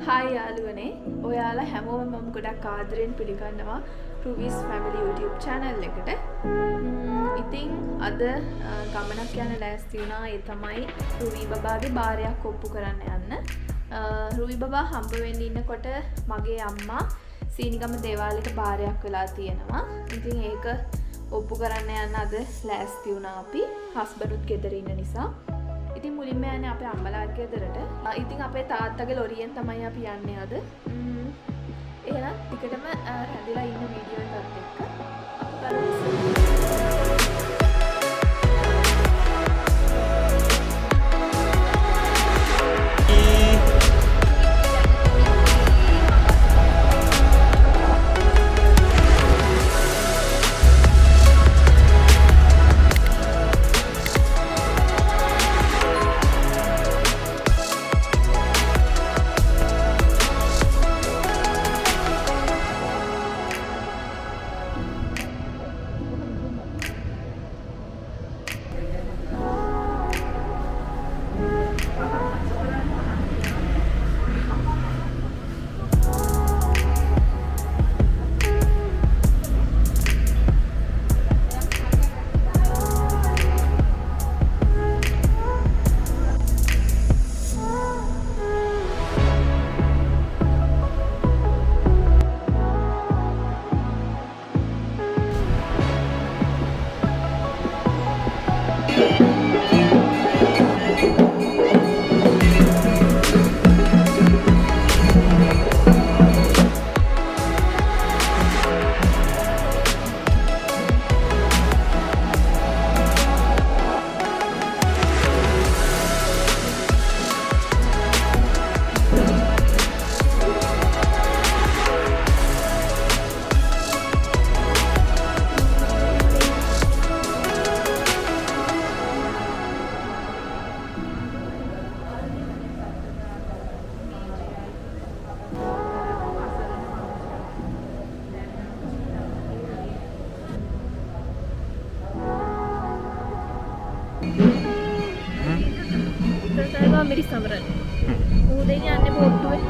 Hi යාළුවනේ ඔයාලා හැමෝම මම ගොඩක් ආදරෙන් පිළිගන්නවා Ruby's Family YouTube channel එකට. ඉතින් අද ගමනක් යන ලෑස්ති වුණා. ඒ තමයි රුවි බබාගේ බාරයක් ඔප්පු කරන්න යන්න. රුවි බබා හම්බ වෙන්න ඉන්නකොට මගේ අම්මා සීනිගම දේවාලෙට බාරයක් වෙලා තියෙනවා. ඉතින් ඒක ඔප්පු කරන්න යන්න අද ලෑස්ති වුණා අපි. හස්බන්ඩ්ුත් ගෙදර ඉන්න නිසා. ඉතින් මුලින්ම යන්නේ අපේ අම්මලාගේ ගෙදරට. ඉතින් අපේ තාත්තගේ ලොරියෙන් තමයි අපි යන්නේ අද. එහෙනම් ටිකටම රැඳිලා ඉන්න වීඩියෝ එකත් එක්ක අපි මිරි සමරන. උදේ යන්නේ බෝට්ටුවේ.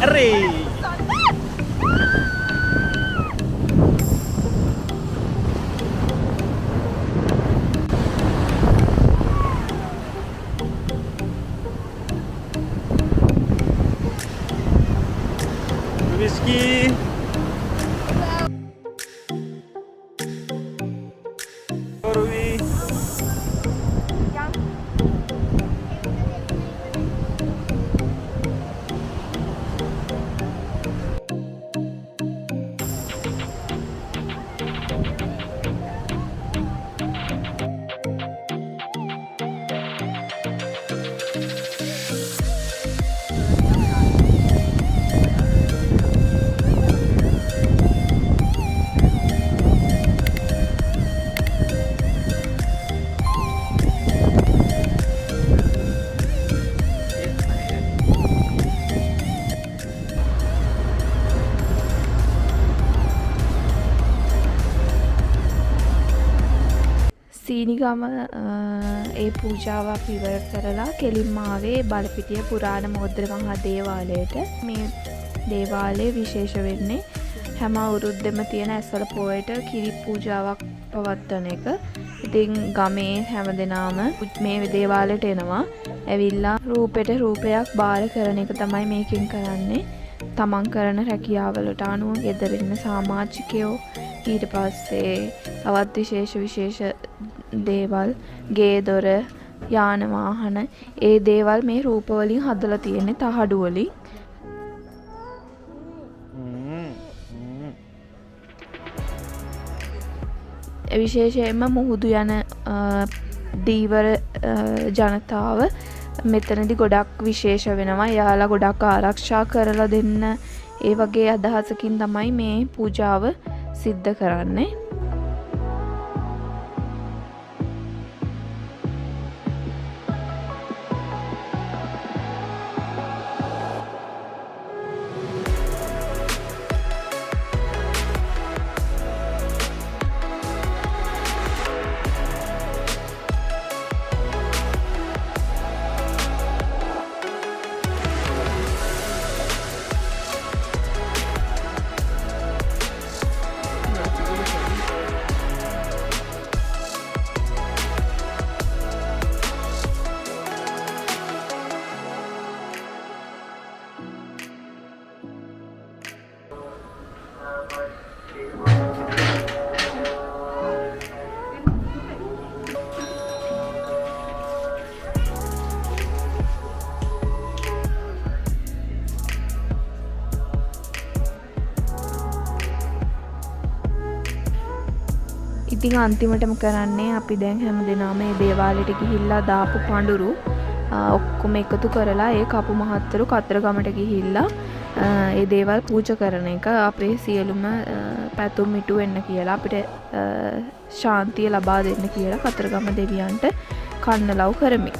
Arre! Whiskey. Ruby. සීනිගම ඒ පූජාව අපි ඉවර කරලා කෙලින්ම ආවේ බලපිටිය පුරාණ මෝද්‍ර මහා දේවාලයට. මේ දේවාලයේ විශේෂ වෙන්නේ හැම අවුරුද්දෙම තියෙන ඇස්වල පොයට කිරි පූජාවක් පවත්වන එක. ඉතින් ගමේ හැමදෙනාම මේ දේවාලයට එනවා. ඇවිල්ලා රූපෙට රූපයක් බාර කරන එක තමයි මේකෙන් කරන්නේ. තමන් කරන රැකියාවලට අනුව ගෙදර ඉන්න සමාජිකයෝ ඊට පස්සේ තවත් විශේෂ දේවල් ගේ දොර යාන වාහන ඒ දේවල් මේ රූප වලින් හදලා තියෙන්නේ තහඩු වලින්. විශේෂයෙන්ම මුහුදු යන දීවර ජනතාව මෙතනදී ගොඩක් විශේෂ වෙනවා. යාලා ගොඩක් ආරක්ෂා කරලා දෙන්න ඒ වගේ අදහසකින් තමයි මේ පූජාව සිද්ධ කරන්නේ. ඉතින් අන්තිමටම කරන්නේ අපි දැන් හැමදෙනාම මේ දේවාලෙට ගිහිල්ලා දාපු පඳුරු ඔක්කොම එකතු කරලා ඒ කපු මහත්තරු කතරගමට ගිහිල්ලා ඒ දේවල් පූජා කරන එක අපේ සියලුම පැතුම් මිටු වෙන්න කියලා අපිට ශාන්තිය ලබා දෙන්න කියලා කතරගම දෙවියන්ට කන්නලව් කරමි.